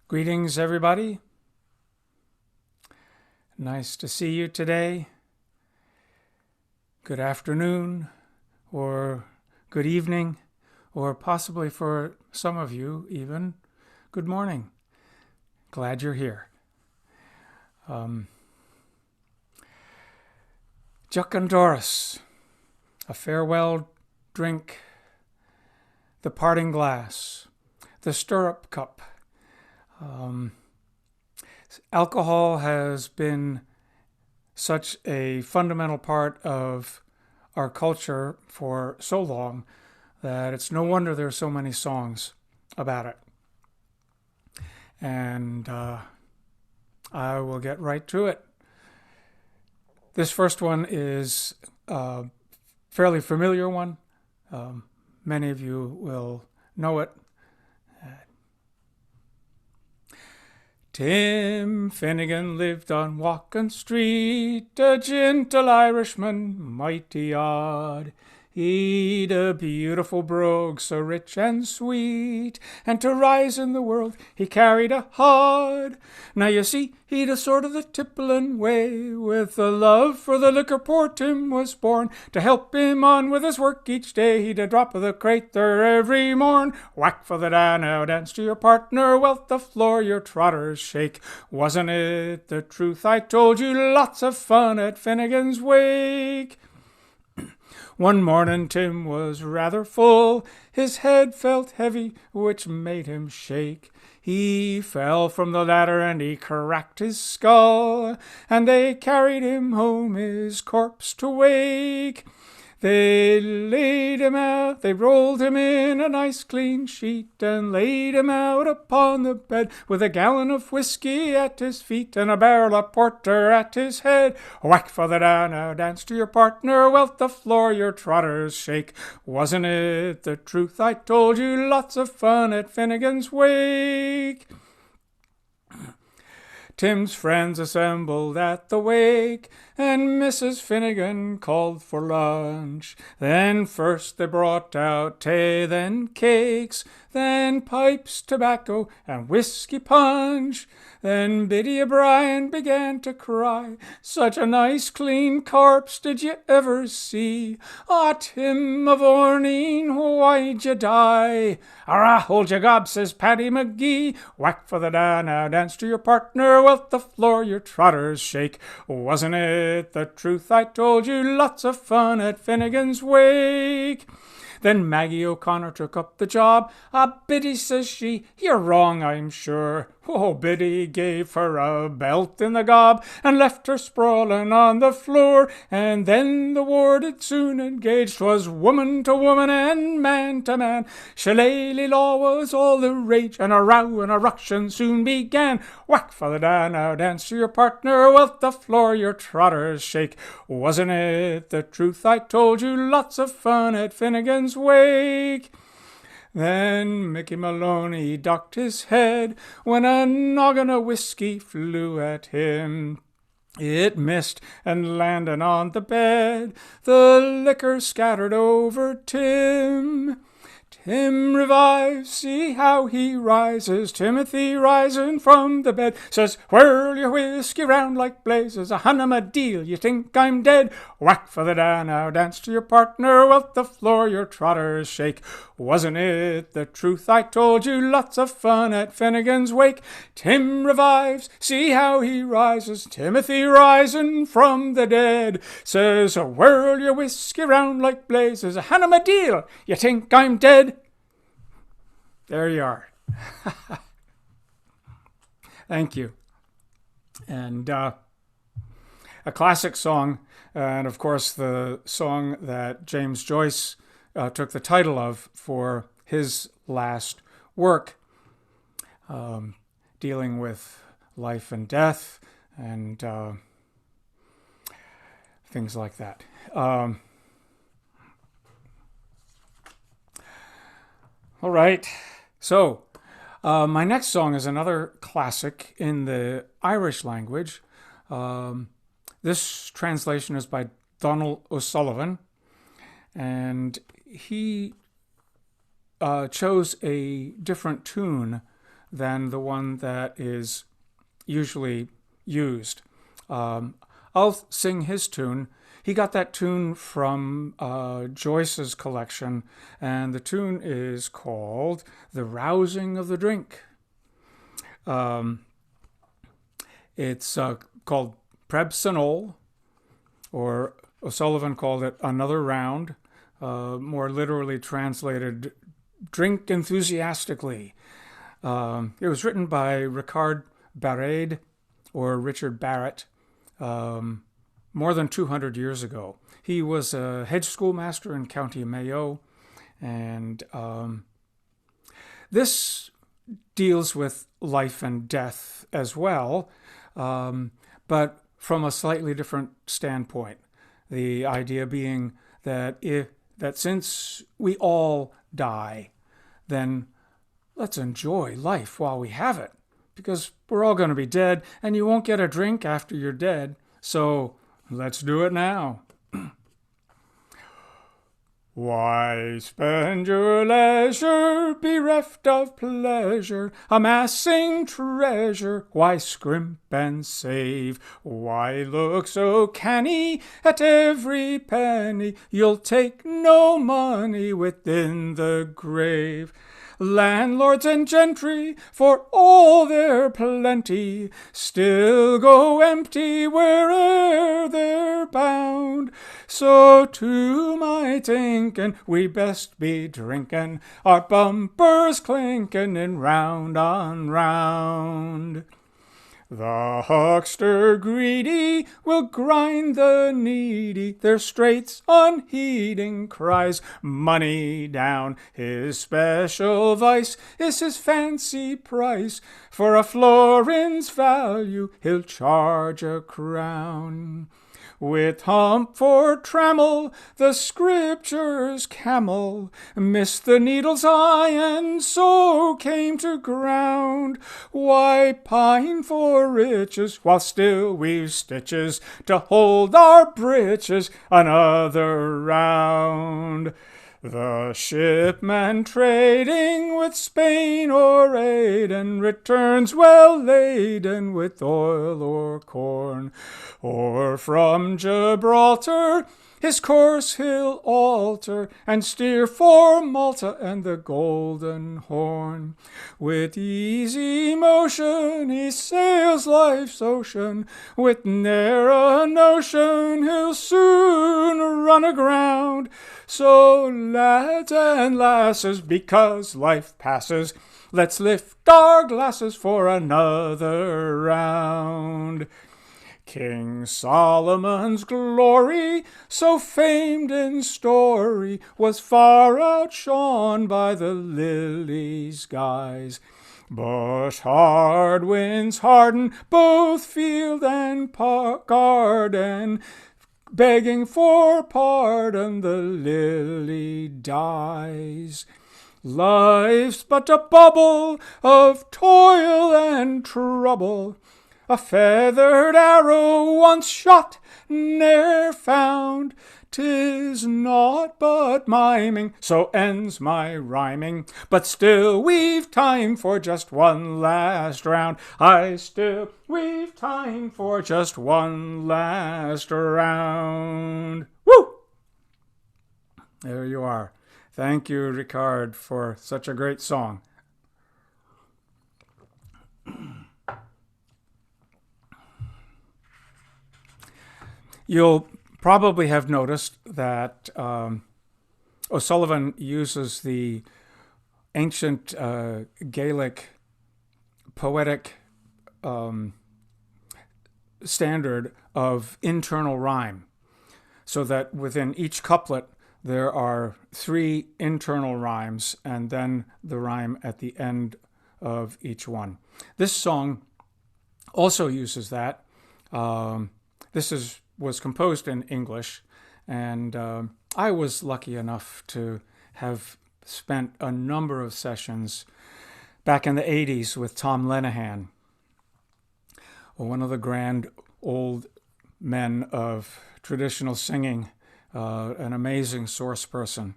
Greetings, everybody. Nice to see you today. Good afternoon, or good evening, or possibly for some of you, even good morning. Glad you're here. Deoch and Dorais, a farewell drink, the parting glass, the stirrup cup. Alcohol has been such a fundamental part of our culture for so long that it's no wonder there are so many songs about it. And I will get right to it. This first one is a fairly familiar one. Many of you will know it. Tim Finnegan lived on Walkin' Street, a gentle Irishman, mighty odd. He'd a beautiful brogue, so rich and sweet, and to rise in the world he carried a hod. Now you see, he'd a sort of the tippling way, with a love for the liquor poor Tim was born. To help him on with his work each day, he'd a drop of the crater every morn. Whack for the da, now dance to your partner, welt the floor your trotters shake. Wasn't it the truth I told you? Lots of fun at Finnegan's Wake. One morning Tim was rather full, his head felt heavy, which made him shake. He fell from the ladder and he cracked his skull, and they carried him home his corpse to wake. They laid him out, they rolled him in a nice clean sheet, and laid him out upon the bed, with a gallon of whiskey at his feet, and a barrel of porter at his head. Whack for the da, now dance to your partner, welt the floor your trotters shake. Wasn't it the truth I told you? Lots of fun at Finnegan's Wake. Tim's friends assembled at the wake, and Mrs. Finnegan called for lunch. Then first they brought out tea, then cakes, then pipes, tobacco, and whiskey punch. Then Biddy O'Brien began to cry, such a nice clean corpse did you ever see? Ah, Tim of Orneen, why'd you die? Arrah, hold your gob, says Paddy McGee. Whack for the da, now dance to your partner, welt the floor your trotters shake. Wasn't it the truth I told you? Lots of fun at Finnegan's Wake. Then Maggie O'Connor took up the job. Ah, Biddy, says she, you're wrong, I'm sure. Oh, Biddy gave her a belt in the gob, and left her sprawling on the floor. And then the war did soon engage. 'Twas woman to woman and man to man. Shillelagh law was all the rage, and a row and a ruction soon began. Whack for the da, now dance to your partner, welt the floor your trotters shake. Wasn't it the truth I told you? Lots of fun at Finnegan's Wake. Then Mickey Maloney ducked his head when a noggin of whiskey flew at him. It missed and landed on the bed. The liquor scattered over Tim. Tim revives, see how he rises. Timothy rising from the bed says, whirl your whiskey round like blazes. A Hanama deal, you think I'm dead? Whack for the da, now dance to your partner, welt the floor your trotters shake. Wasn't it the truth I told you? Lots of fun at Finnegan's Wake. Tim revives, see how he rises. Timothy rising from the dead says, whirl your whiskey round like blazes. A Hanama deal, you think I'm dead? There you are. Thank you. And a classic song, and of course the song that James Joyce took the title of for his last work, dealing with life and death and things like that. All right. So, my next song is another classic in the Irish language. This translation is by Donald O'Sullivan, and he chose a different tune than the one that is usually used. I'll sing his tune. He got that tune from Joyce's collection, and the tune is called The Rousing of the Drink. It's called Prebsenol, or O'Sullivan called it Another Round, more literally translated, Drink Enthusiastically. It was written by Richard Barrett, more than 200 years ago. He was a hedge schoolmaster in County Mayo, and this deals with life and death as well, but from a slightly different standpoint. The idea being that since we all die, then let's enjoy life while we have it, because we're all going to be dead, and you won't get a drink after you're dead. So let's do it now. Why spend your leisure bereft of pleasure, amassing treasure? Why scrimp and save? Why look so canny at every penny? You'll take no money within the grave. Landlords and gentry, for all their plenty, still go empty where'er they're bound. So to my tinkin' we best be drinkin', our bumpers clinkin' in round on round. The huckster greedy will grind the needy, their straits unheeding cries money down. His special vice is his fancy price, for a florin's value he'll charge a crown. With hump for trammel, the scripture's camel missed the needle's eye and so came to ground. Why pine for riches while still we've stitches to hold our breeches another round? The shipman trading with Spain or Aden returns well laden with oil or corn, or from Gibraltar his course he'll alter and steer for Malta and the Golden Horn. With easy motion he sails life's ocean, with ne'er a notion he'll soon run aground. So lads and lasses, because life passes, let's lift our glasses for another round. King Solomon's glory, so famed in story, was far outshone by the lilies' guise. But hard winds harden both field and garden, begging for pardon the lily dies. Life's but a bubble of toil and trouble, a feathered arrow once shot, ne'er found. 'Tis naught but miming, so ends my rhyming. But still we've time for just one last round. We've time for just one last round. Woo! There you are. Thank you, Ricard, for such a great song. You'll probably have noticed that O'Sullivan uses the ancient Gaelic poetic standard of internal rhyme, so that within each couplet there are 3 internal rhymes and then the rhyme at the end of each one. This song also uses that. This was composed in English, and I was lucky enough to have spent a number of sessions back in the 80s with Tom Lenahan, one of the grand old men of traditional singing, an amazing source person.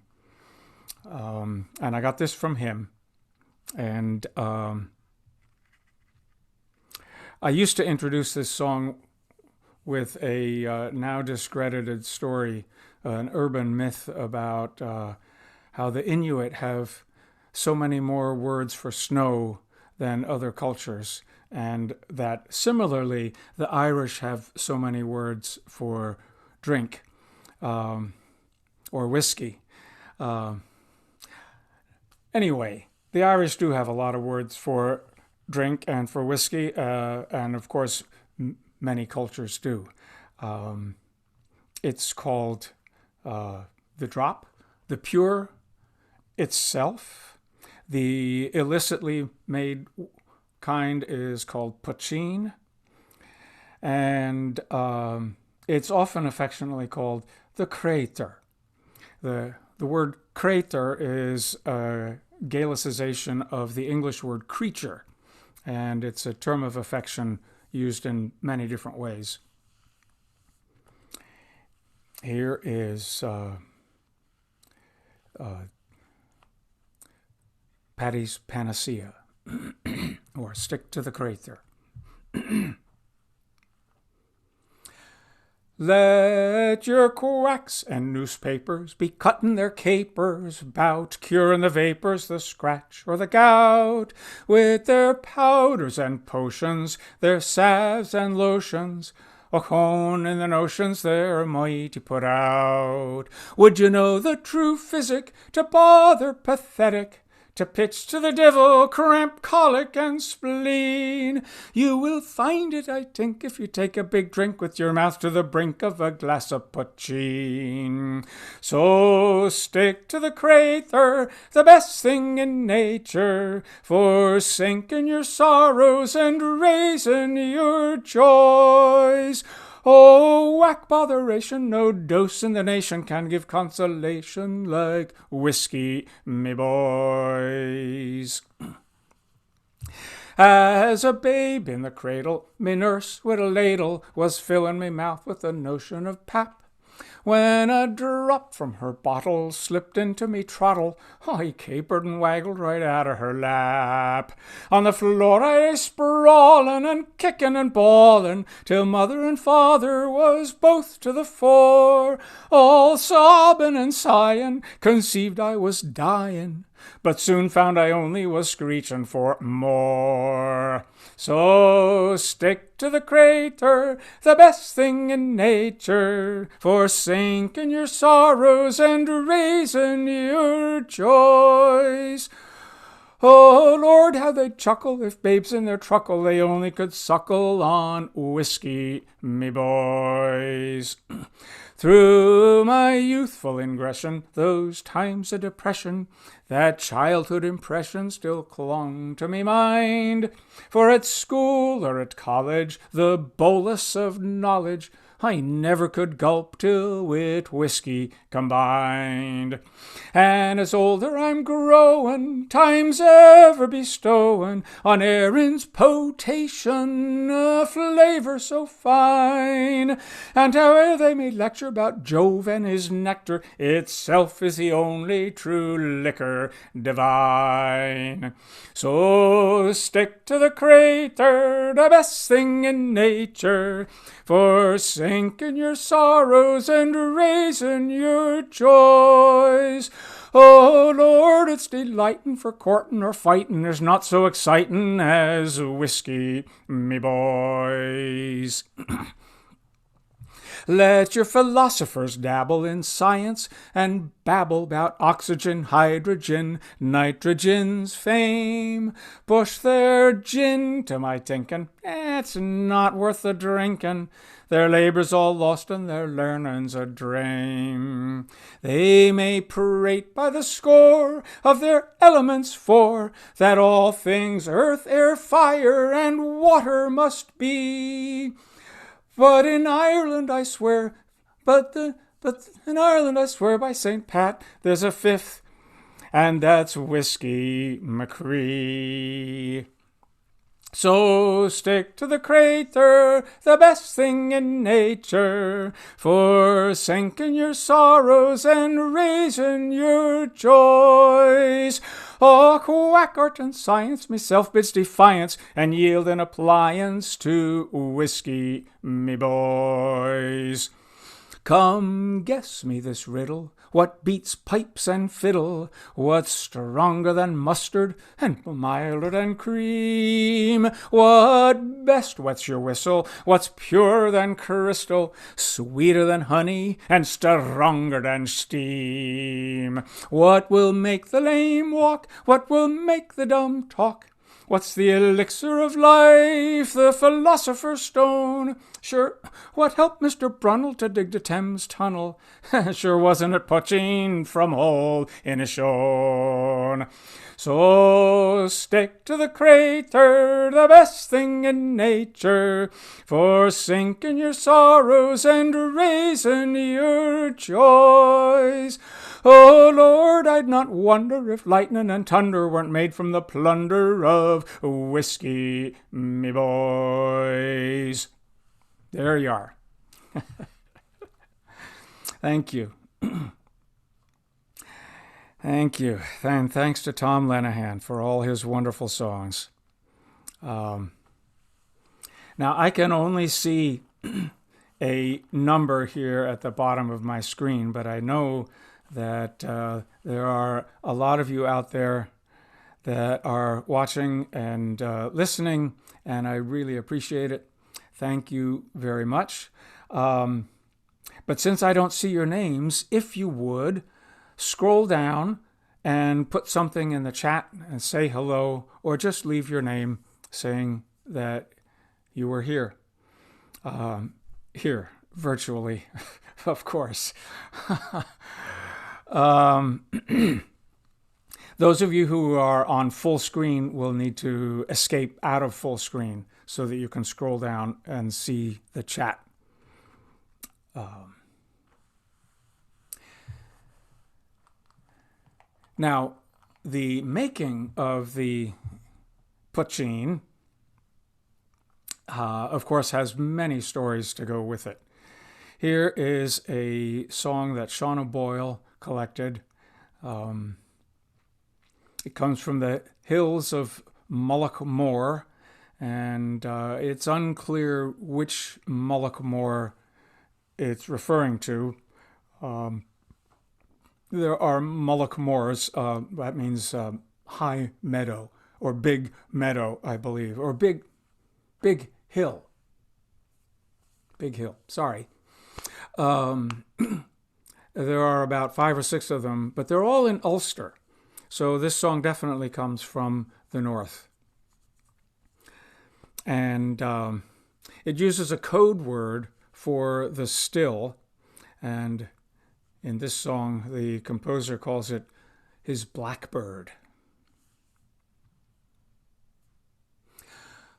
And I got this from him, and I used to introduce this song with a now discredited story, an urban myth about how the Inuit have so many more words for snow than other cultures, and that similarly the Irish have so many words for drink or whiskey. Anyway, the Irish do have a lot of words for drink and for whiskey, and of course, many cultures do. It's called the drop, the pure itself. The illicitly made kind is called poitín, and it's often affectionately called the crater. The word crater is a Gaelicization of the English word creature, and it's a term of affection used in many different ways. Here is Paddy's Panacea, or Stick to the Crater. Let your quacks and newspapers be cutting their capers about curing the vapors, the scratch or the gout, with their powders and potions, their salves and lotions. Ochone in the notions they're mighty put out. Would you know the true physic to bother pathetic? To pitch to the devil, cramp, colic, and spleen. You will find it, I think, if you take a big drink with your mouth to the brink of a glass of poitín. So stick to the crater, the best thing in nature, for sinking your sorrows and raising your joys. Oh, whack botheration, no dose in the nation can give consolation like whiskey, me boys. As a babe in the cradle, me nurse with a ladle was filling me mouth with the notion of pap. When a drop from her bottle slipped into me trottle, I capered and waggled right out of her lap. On the floor I lay sprawling and kicking and bawling, till mother and father was both to the fore. All sobbing and sighing, conceived I was dying, but soon found I only was screeching for more. So stick to the crater, the best thing in nature, for sinking your sorrows and raising your joys. Oh, Lord, how they'd chuckle if babes in their truckle they only could suckle on whiskey, me boys. Through my youthful ingression, those times of depression, that childhood impression still clung to me mind. For at school or at college, the bolus of knowledge I never could gulp till with whiskey combined. And as older I'm growing, time's ever bestowing on Erin's potation a flavour so fine. And howe'er they may lecture about Jove and his nectar, itself is the only true liquor divine. So stick to the crater, the best thing in nature, for sinking your sorrows and raising your joys. Oh, Lord, it's delightin' for courtin' or fightin', there's not so excitin' as whiskey, me boys. Let your philosophers dabble in science and babble about oxygen, hydrogen, nitrogen's fame. Push their gin to my tinkin', it's not worth the drinkin'. Their labour's all lost and their learnin's a dream. They may prate by the score of their elements four, that all things earth, air, fire, and water must be. But in Ireland I swear, in Ireland I swear by St. Pat, there's a fifth, and that's Whiskey McCree. So stick to the crater, the best thing in nature, forsaking your sorrows and raising your joys. Oh, quack art and science, myself bids defiance, and yield in appliance to whiskey, me boys. Come, guess me this riddle. What beats pipes and fiddle? What's stronger than mustard and milder than cream? What best wets your whistle? What's purer than crystal, sweeter than honey, and stronger than steam? What will make the lame walk? What will make the dumb talk? What's the elixir of life, the philosopher's stone? Sure, what helped Mr. Brunel to dig the Thames Tunnel? Sure wasn't it poaching from hole in a shone? So stick to the crater, the best thing in nature, forsaking your sorrows and raising your joys. Oh, Lord, I'd not wonder if lightning and thunder weren't made from the plunder of whiskey, me boys. There you are. Thank you. Thank you. And thanks to Tom Lenahan for all his wonderful songs. Now, I can only see a number here at the bottom of my screen, but I know that there are a lot of you out there that are watching and listening, and I really appreciate it. Thank you very much. But since I don't see your names, if you would, scroll down and put something in the chat and say hello, or just leave your name saying that you were here. Here, virtually, of course. Those of you who are on full screen will need to escape out of full screen so that you can scroll down and see the chat. Now, the making of the poaching, of course, has many stories to go with it. Here is a song that Shauna Boyle collected. It comes from the hills of Mullaghmore, and it's unclear which Mullaghmore it's referring to. There are Mullaghmores, that means high meadow, or big meadow, I believe, or big hill. Big hill, sorry. There are about 5 or 6 of them, but they're all in Ulster. So this song definitely comes from the north. And it uses a code word for the still. And in this song, the composer calls it his blackbird.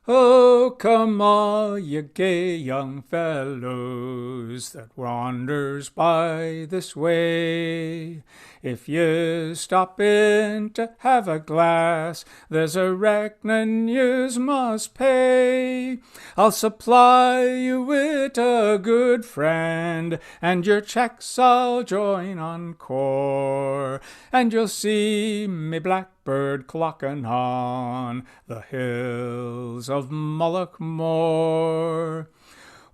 Oh, come all ye gay young fellows that wanders by this way. If ye stop in to have a glass, there's a reckoning yous must pay. I'll supply you with a good friend, and your checks I'll join on core, and you'll see me blackbird clocking on the hills of Mullaghmore.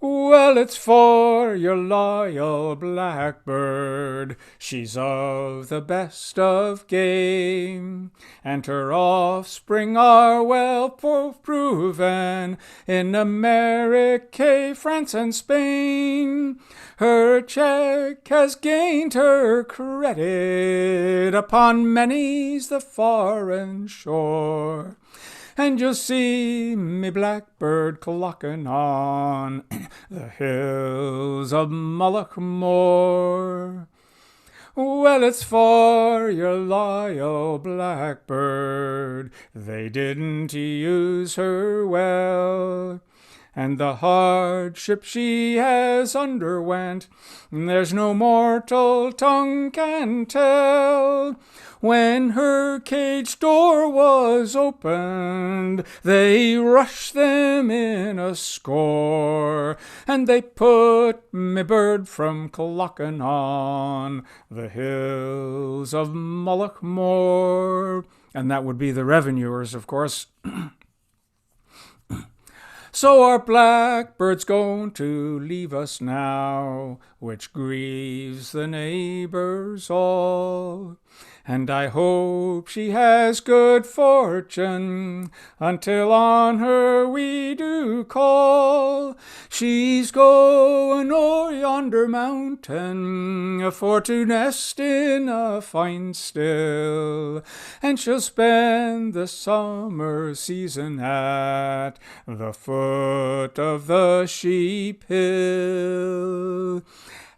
Well, it's for your loyal blackbird, she's of the best of game, and her offspring are well proven in America, France, and Spain. Her check has gained her credit upon many's the foreign shore, and you'll see me blackbird clocking on the hills of Mullaghmore. Well, it's for your loyal blackbird, they didn't use her well, and the hardship she has underwent, there's no mortal tongue can tell. When her cage door was opened, they rushed them in a score, and they put me bird from Clocken on the hills of Mullaghmore. And that would be the revenuers, of course. So our blackbird's going to leave us now, which grieves the neighbors all. And I hope she has good fortune until on her we do call. She's going o'er yonder mountain for to nest in a fine still, and she'll spend the summer season at the foot of the sheep hill.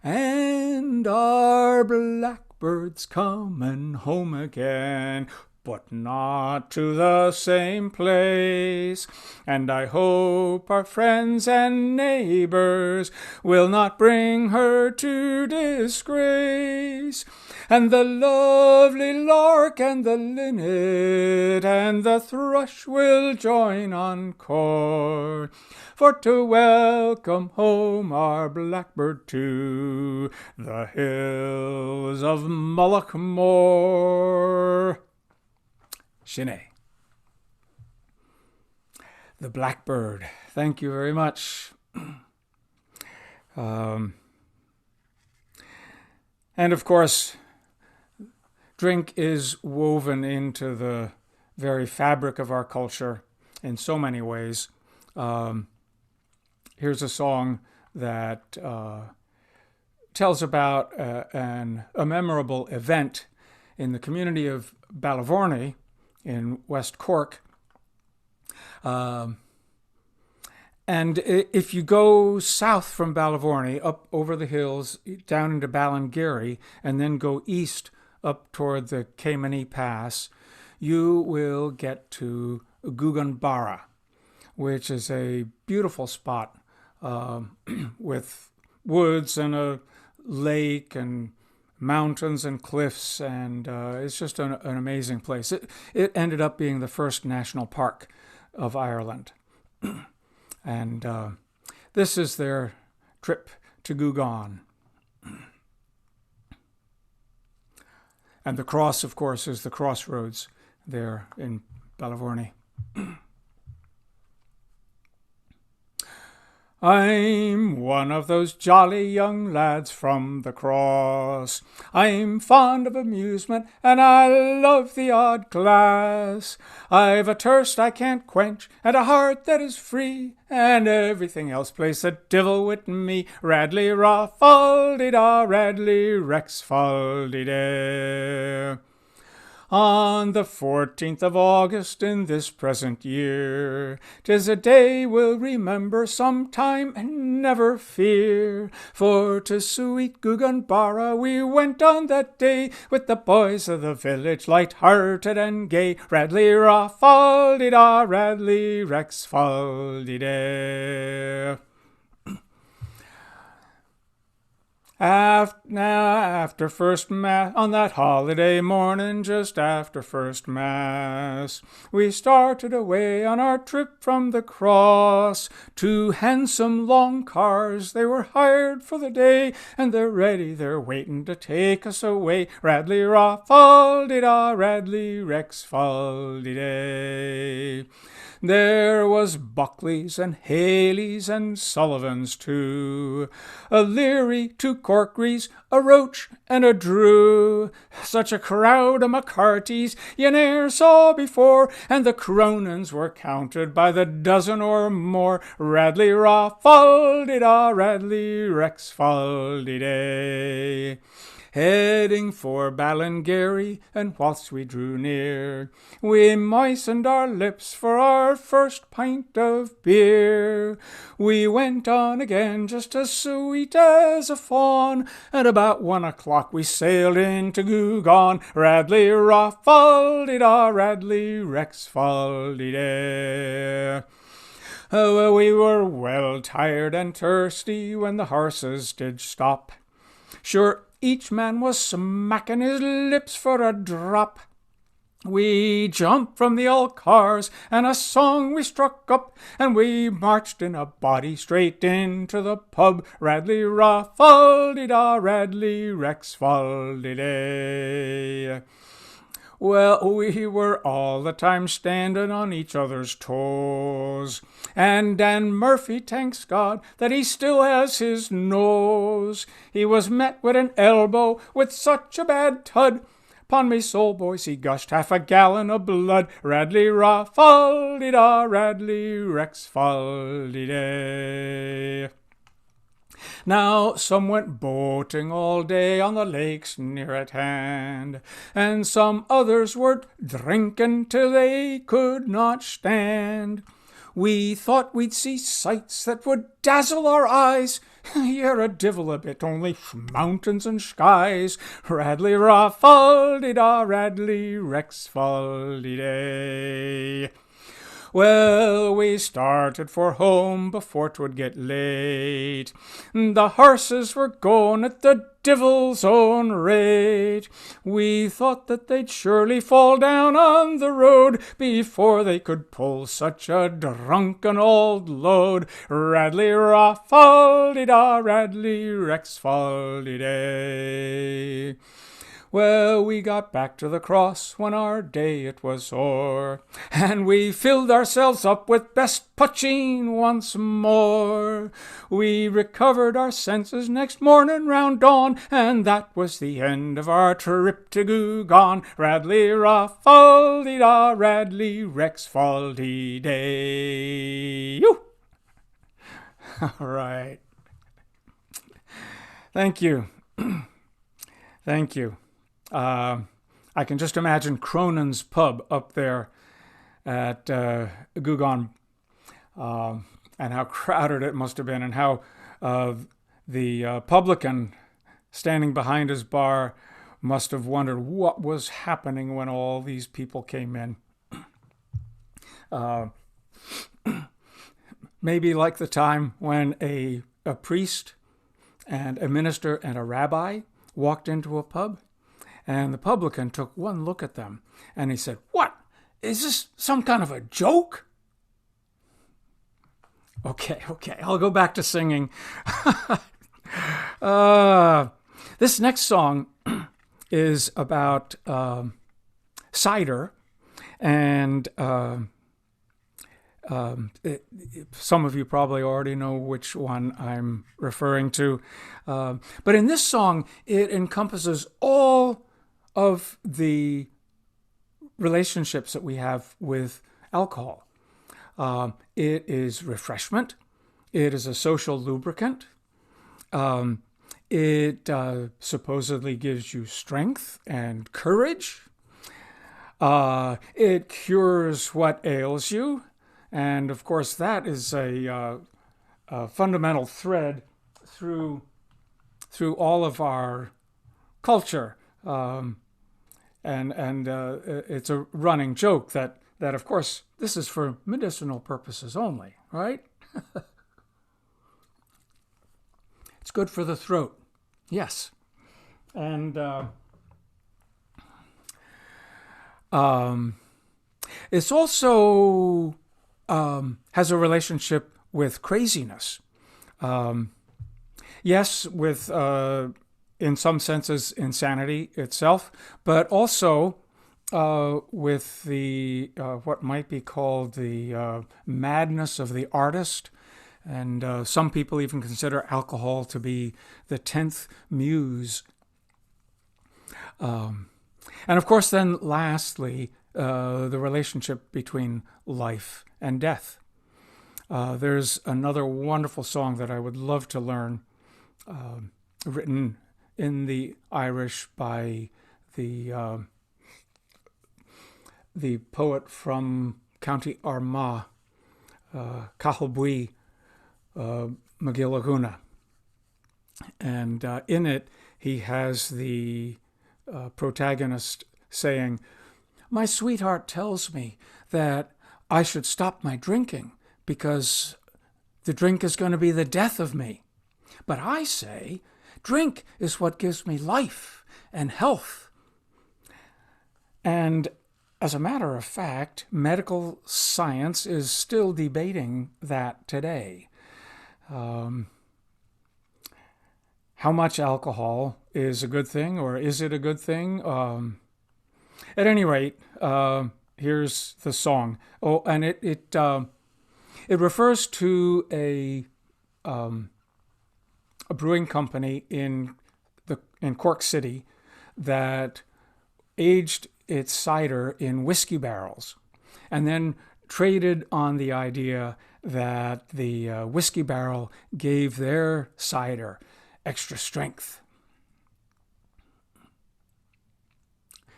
And our blackbird's coming home again, but not to the same place. And I hope our friends and neighbors will not bring her to disgrace. And the lovely lark and the linnet and the thrush will join encore, for to welcome home our blackbird to the hills of Mullaghmore. Shine. The blackbird. Thank you very much. And of course, drink is woven into the very fabric of our culture in so many ways. Here's a song that tells about a memorable event in the community of Ballyvorney in West Cork. And if you go south from Ballyvorney, up over the hills, down into Ballingeary, and then go east up toward the Caymany Pass, you will get to Gugganbarra, which is a beautiful spot with woods and a lake and mountains and cliffs, and it's just an amazing place. It ended up being the first national park of Ireland. And this is their trip to Guggan. And the cross, of course, is the crossroads there in Ballyvorney. I'm one of those jolly young lads from the cross. I'm fond of amusement, and I love the odd glass. I've a thirst I can't quench, and a heart that is free, and everything else plays the divil with me. Radley ra fal-de-da, Radley rex fal-de-da. On the 14th of August in this present year, 'tis a day we'll remember sometime and never fear. For to sweet Gugganbarra we went on that day, with the boys of the village, light-hearted and gay. Radley ra fal-de-da, Radley rex fal-de-da. After first Mass, on that holiday morning, just after first Mass, we started away on our trip from the cross. 2 handsome long cars, they were hired for the day, and they're ready, they're waiting to take us away. Radley ra fal-de-da, Radley rex fal-de-da. There was Buckley's and Haley's and Sullivan's too, a Leary, 2 Corkery's, a Roach and a Drew. Such a crowd of McCartys you ne'er saw before, and the Cronins were counted by the dozen or more. Radley ra fal-de-da, Radley rex fal-de-da. Heading for Ballingeary, and whilst we drew near, we moistened our lips for our first pint of beer. We went on again just as sweet as a fawn, and about 1 o'clock we sailed into Guggan. Radley ra fal-de-da, Radley rex fal-de-da. Well, we were well tired and thirsty when the horses did stop. Sure, each man was smacking his lips for a drop. We jumped from the old cars, and a song we struck up, and we marched in a body straight into the pub. Radley ra fal de da, Radley rex fal de day. Well, we were all the time standing on each other's toes, and Dan Murphy thanks God that he still has his nose. He was met with an elbow with such a bad tud. 'Pon me soul, boys, he gushed half a gallon of blood. Radley ra fal de da, Radley rex fal de day. Now some went boating all day on the lakes near at hand, and some others were drinking till they could not stand. We thought we'd see sights that would dazzle our eyes. You're a divil a bit, only mountains and skies. Radley ra fal de da, Radley rex fal de day. Well, we started for home before 'twould get late. The horses were going at the divil's own rate. We thought that they'd surely fall down on the road before they could pull such a drunken old load. Radley ra fal de da, Radley rex fal de day. Well, we got back to the cross when our day it was o'er, and we filled ourselves up with best poaching once more. We recovered our senses next morning round dawn, and that was the end of our trip to Gugon. Radley ra fal de da, Radley rex fal de day. All right. Thank you. Thank you. I can just imagine Cronin's pub up there at Gugon, and how crowded it must have been, and how the publican standing behind his bar must have wondered what was happening when all these people came in. Maybe like the time when a priest and a minister and a rabbi walked into a pub. And the publican took one look at them, and he said, "What? Is this some kind of a joke?" Okay, I'll go back to singing. This next song is about cider, and some of you probably already know which one I'm referring to. But in this song, it encompasses all of the relationships that we have with alcohol. It is refreshment. It is a social lubricant. It supposedly gives you strength and courage. It cures what ails you. And of course, that is a fundamental thread through all of our culture. And it's a running joke that of course this is for medicinal purposes only, right? It's good for the throat, yes, and it's also has a relationship with craziness. Yes, with in some senses, insanity itself, but also with the what might be called the madness of the artist. And some people even consider alcohol to be the 10th muse. And of course, then lastly, the relationship between life and death. There's another wonderful song that I would love to learn, written in the Irish by the poet from County Armagh, Cathal McGillaguna. And in it, he has the protagonist saying, "My sweetheart tells me that I should stop my drinking because the drink is going to be the death of me. But I say, drink is what gives me life and health. And as a matter of fact, medical science is still debating that today. How much alcohol is a good thing, or is it a good thing? At any rate, here's the song. Oh, and it refers to a brewing company in Cork City that aged its cider in whiskey barrels, and then traded on the idea that the whiskey barrel gave their cider extra strength.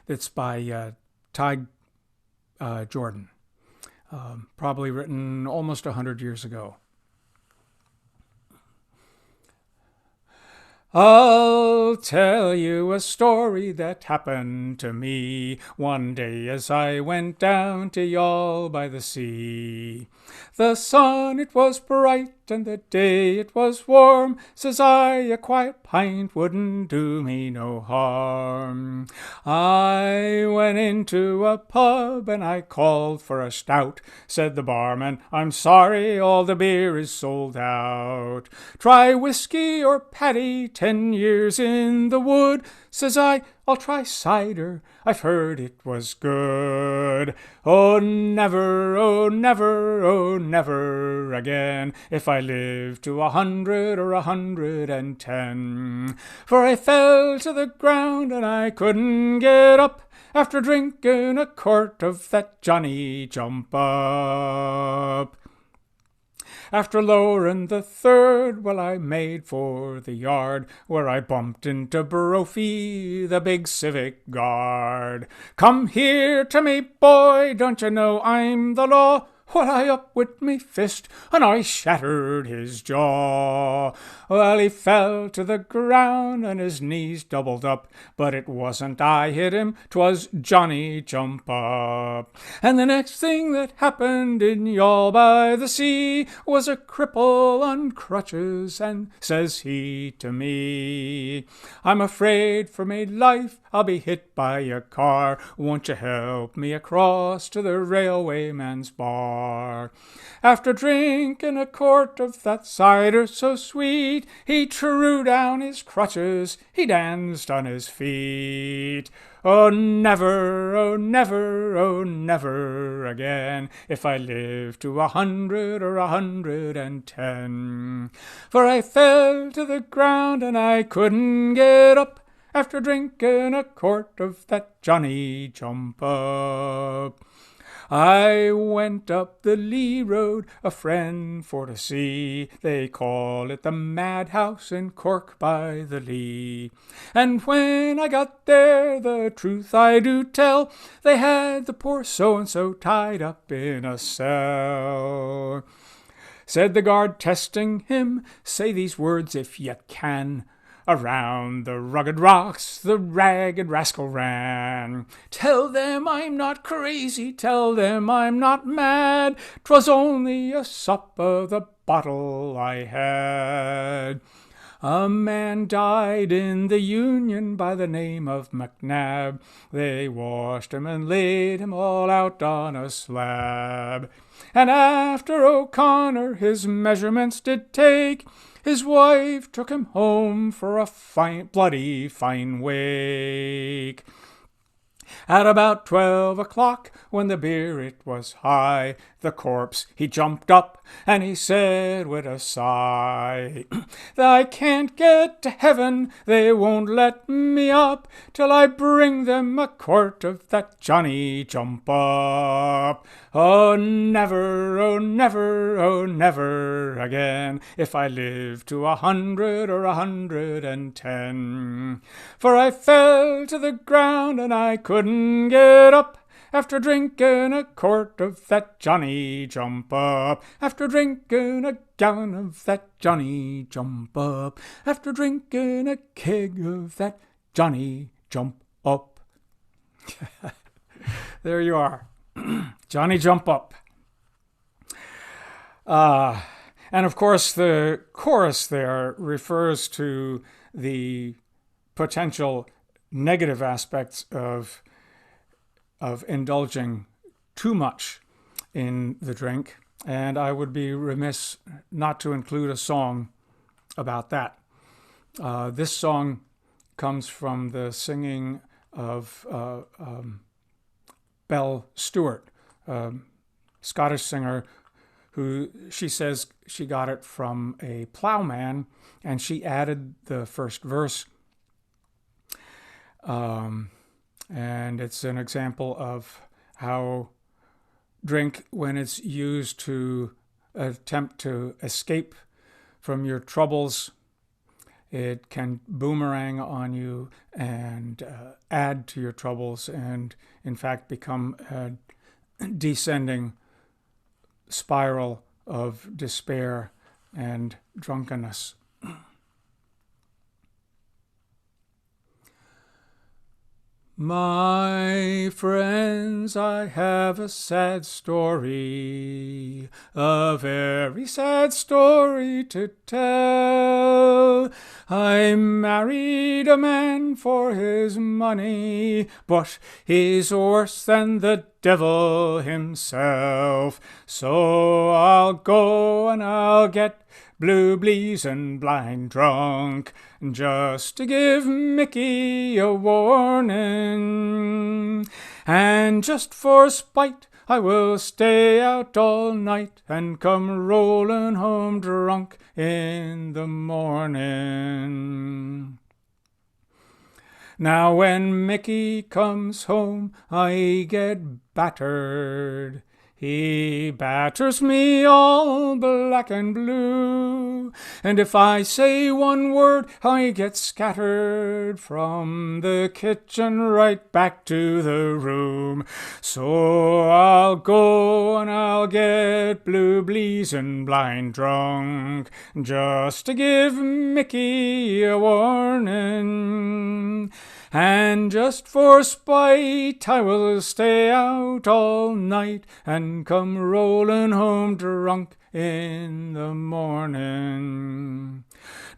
It's by Ty Jordan, probably written almost 100 years ago. I'll tell you a story that happened to me one day as I went down to Youghal by the sea. The sun it was bright and the day it was warm, says I, a quiet pint wouldn't do me no harm. I went into a pub and I called for a stout. Said the barman, I'm sorry, all the beer is sold out. Try whiskey or paddy, 10 years in the wood. Says I, I'll try cider, I've heard it was good. Oh never, oh never, oh never again, if I live to 100 or 110. For I fell to the ground and I couldn't get up after drinking a quart of that Johnny Jump Up. After lowering the third, well, I made for the yard, where I bumped into Brophy, the big civic guard. Come here to me, boy, don't you know I'm the law? Well, I up with me fist, and I shattered his jaw. Well, he fell to the ground, and his knees doubled up, but it wasn't I hit him, 'twas Johnny Jump Up. And the next thing that happened in Youghal by the sea was a cripple on crutches, and says he to me, I'm afraid for me life, I'll be hit by a car. Won't you help me across to the railwayman's bar? After drinking a quart of that cider so sweet, he threw down his crutches, he danced on his feet. Oh never, oh never, oh never again, if I live to 100 or 110. For I fell to the ground and I couldn't get up after drinking a quart of that Johnny Jump Up. I went up the Lee Road, a friend for to see. They call it the Madhouse in Cork by the Lee. And when I got there, the truth I do tell, they had the poor so-and-so tied up in a cell. Said the guard testing him, say these words if you can. Around the rugged rocks the ragged rascal ran. Tell them I'm not crazy, tell them I'm not mad. 'Twas only a sup of the bottle I had. A man died in the Union by the name of McNabb. They washed him and laid him all out on a slab. And after O'Connor his measurements did take, his wife took him home for a bloody fine wake. At about 12 o'clock, when the beer it was high, the corpse he jumped up, and he said with a sigh, I can't get to heaven, they won't let me up, till I bring them a quart of that Johnny Jump Up. Oh never, oh never, oh never again, if I live to 100 or 110. For I fell to the ground, and I couldn't get up after drinking a quart of that Johnny Jump Up, after drinking a gallon of that Johnny Jump Up, after drinking a keg of that Johnny Jump Up. There you are. Johnny Jump Up. And of course, the chorus there refers to the potential negative aspects of indulging too much in the drink, and I would be remiss not to include a song about that. This song comes from the singing of Belle Stewart, Scottish singer, who she says she got it from a plowman, and she added the first verse. And it's an example of how drink, when it's used to attempt to escape from your troubles, it can boomerang on you and add to your troubles and, in fact, become a descending spiral of despair and drunkenness. My friends, I have a sad story, a very sad story to tell. I married a man for his money, but he's worse than the devil himself. So I'll go and I'll get blue blees and blind drunk, just to give Mickey a warning. And just for spite, I will stay out all night and come rolling home drunk in the morning. Now when Mickey comes home, I get battered. He batters me all black and blue, and if I say one word, I get scattered from the kitchen right back to the room. So I'll go and I'll get blue blees and blind drunk, just to give Mickey a warning. And just for spite, I will stay out all night and come rolling home drunk in the morning.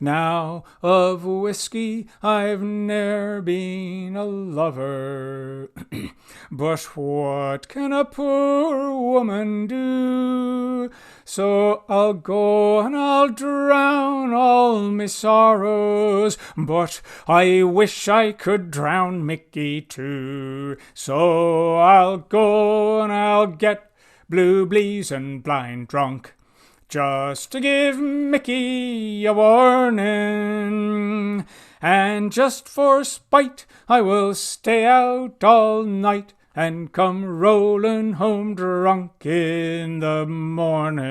Now of whiskey I've ne'er been a lover, but what can a poor woman do? So I'll go and I'll drown all my sorrows, but I wish I could drown Mickey too. So I'll go and I'll get blue blees and blind drunk, just to give Mickey a warning. And just for spite, I will stay out all night and come rolling home drunk in the morning.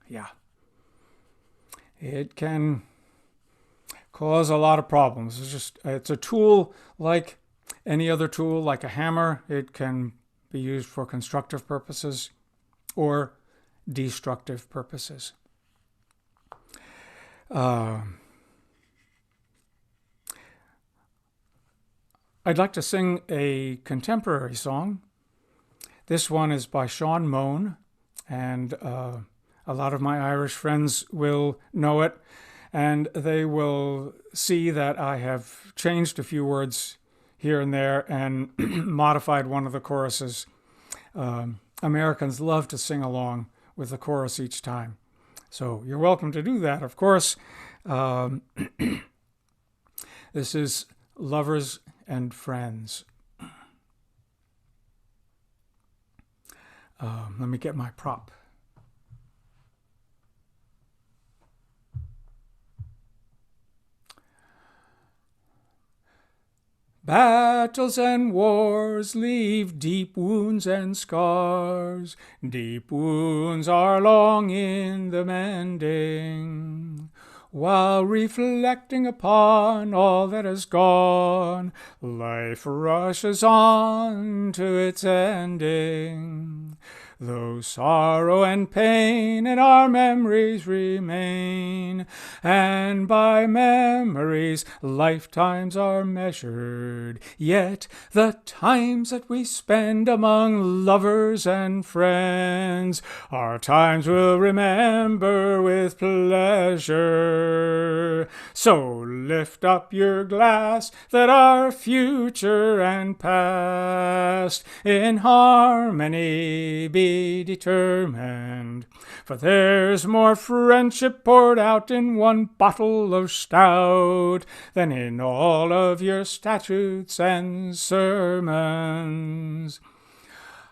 Yeah. It can cause a lot of problems. It's a tool like any other tool, like a hammer. It can be used for constructive purposes or destructive purposes. I'd like to sing a contemporary song. This one is by Sean Moan, and a lot of my Irish friends will know it, and they will see that I have changed a few words here and there and modified one of the choruses. Americans love to sing along with the chorus each time. So you're welcome to do that, of course. This is Lovers and Friends. Let me get my prop. Battles and wars leave deep wounds and scars. Deep wounds are long in the mending. While reflecting upon all that has gone, life rushes on to its ending. though sorrow and pain in our memories remain. And by memories lifetimes are measured, yet the times that we spend among lovers and friends are times we'll remember with pleasure. So lift up your glass that our future and past in harmony be determined. For there's more friendship poured out in one bottle of stout than in all of your statutes and sermons.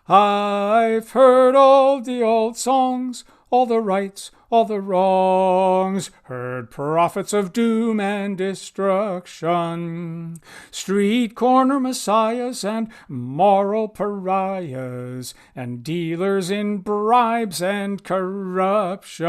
I've heard all the old songs, all the rights, all the wrongs, heard prophets of doom and destruction, street corner messiahs and moral pariahs, and dealers in bribes and corruption.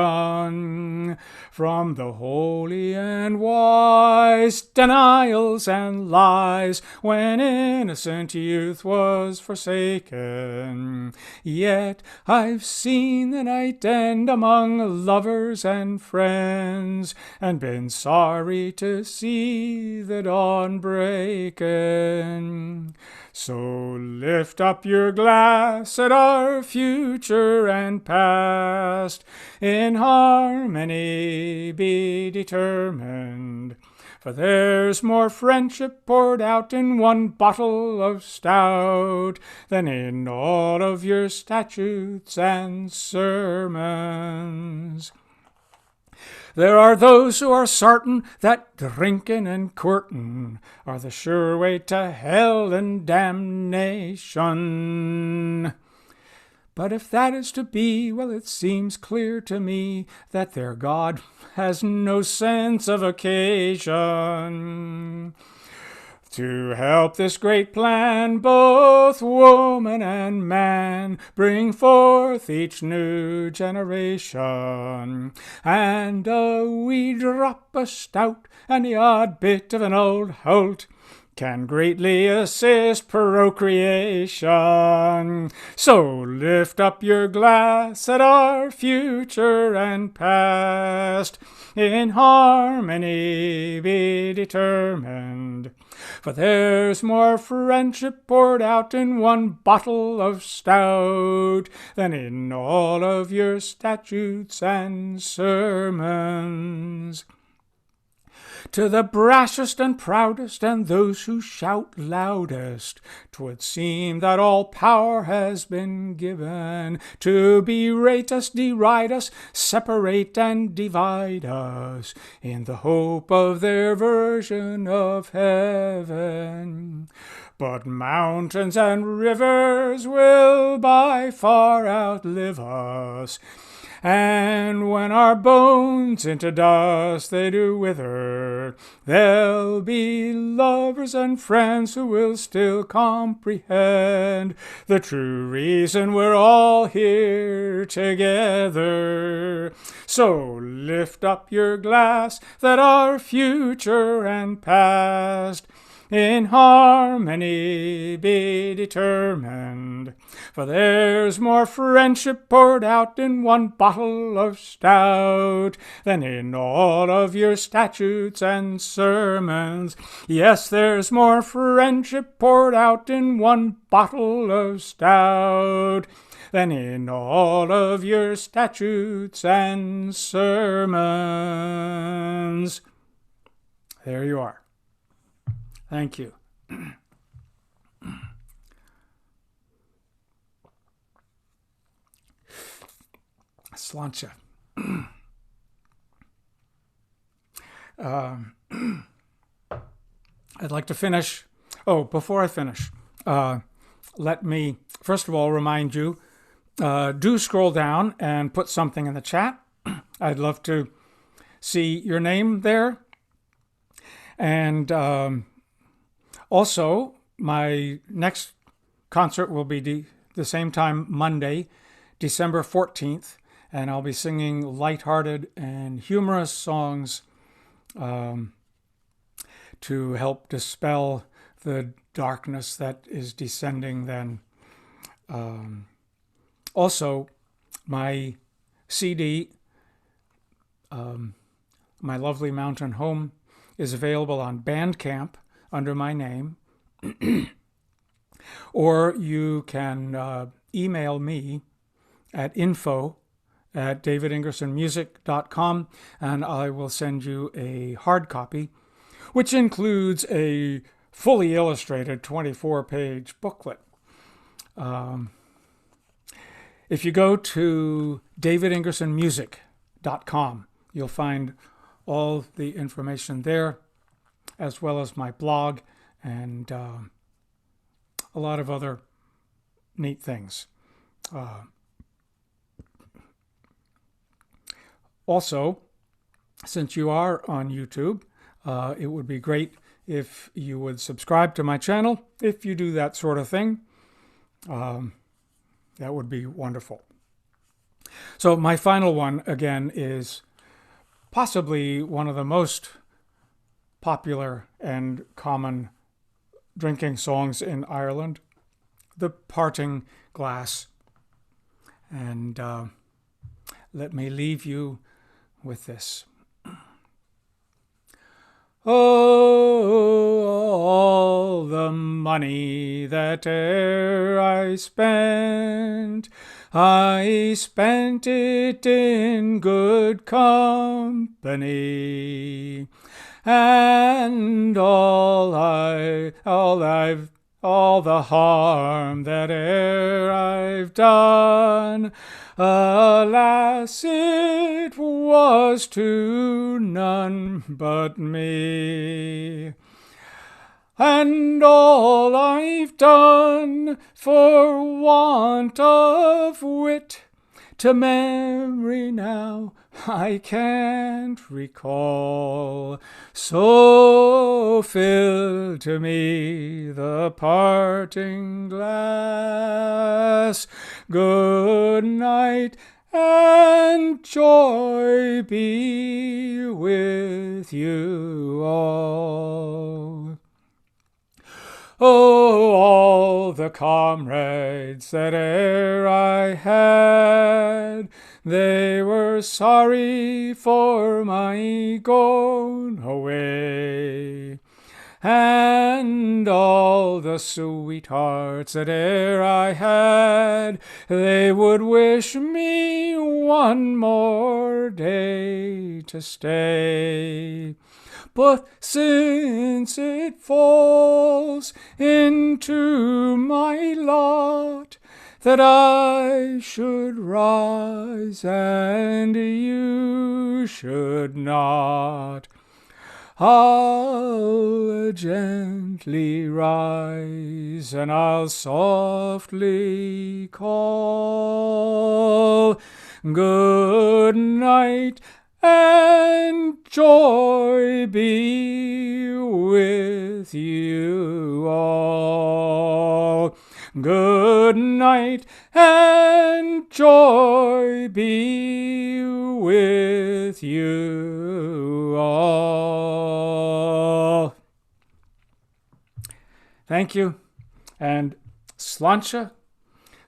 From the holy and wise, denials and lies, when innocent youth was forsaken. Yet I've seen the night end among lovers and friends, and been sorry to see the dawn breaking. So lift up your glass at our future and past, in harmony be determined. For there's more friendship poured out in one bottle of stout than in all of your statutes and sermons. There are those who are certain that drinking and courting are the sure way to hell and damnation. But if that is to be, well, it seems clear to me that their God has no sense of occasion. To help this great plan, both woman and man bring forth each new generation, and a wee drop of stout and the odd bit of an old holt can greatly assist procreation. So lift up your glass at our future and past, in harmony be determined. For there's more friendship poured out in one bottle of stout than in all of your statutes and sermons. To the brashest and proudest and those who shout loudest, 'twould seem that all power has been given to berate us, deride us, separate and divide us, in the hope of their version of heaven. But mountains and rivers will by far outlive us, and when our bones into dust they do wither, there'll be lovers and friends who will still comprehend the true reason we're all here together. So lift up your glass that our future and past in harmony be determined. For there's more friendship poured out in one bottle of stout than in all of your statutes and sermons. Yes, there's more friendship poured out in one bottle of stout than in all of your statutes and sermons. There you are. Thank you. Sláinte. I'd like to finish. Oh, before I finish, let me first of all remind you, do scroll down and put something in the chat. I'd love to see your name there. And also, my next concert will be the same time, Monday, December 14th, and I'll be singing lighthearted and humorous songs to help dispel the darkness that is descending then Also, my CD, My Lovely Mountain Home, is available on Bandcamp under my name. Or you can email me at info@davidingersonmusic.com, and I will send you a hard copy, which includes a fully illustrated 24-page booklet. If you go to davidingersonmusic.com, you'll find all the information there, as well as my blog and a lot of other neat things. Also, since you are on YouTube, it would be great if you would subscribe to my channel. If you do that sort of thing, that would be wonderful. So my final one, again, is possibly one of the most popular and common drinking songs in Ireland, The Parting Glass. And let me leave you with this. Oh, all the money that e'er I spent it in good company, and all the harm that e'er I've done, alas, it was to none but me. And all I've done for want of wit, to memory now I can't recall. So fill to me the parting glass. Good night, and joy be with you all. Oh, all the comrades that e'er I had, they were sorry for my going away. And all the sweethearts that e'er I had, they would wish me one more day to stay. But since it falls into my lot that I should rise and you should not, I'll gently rise and I'll softly call. Good night, and joy be with you all. Good night, and joy be with you all. Thank you. And Sláinte.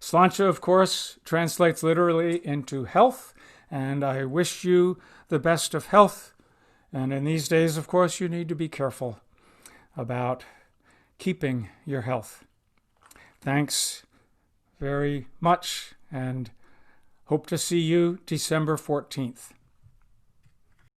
Sláinte, of course, translates literally into health, and I wish you the best of health. And in these days, of course, you need to be careful about keeping your health. Thanks very much, and hope to see you December 14th.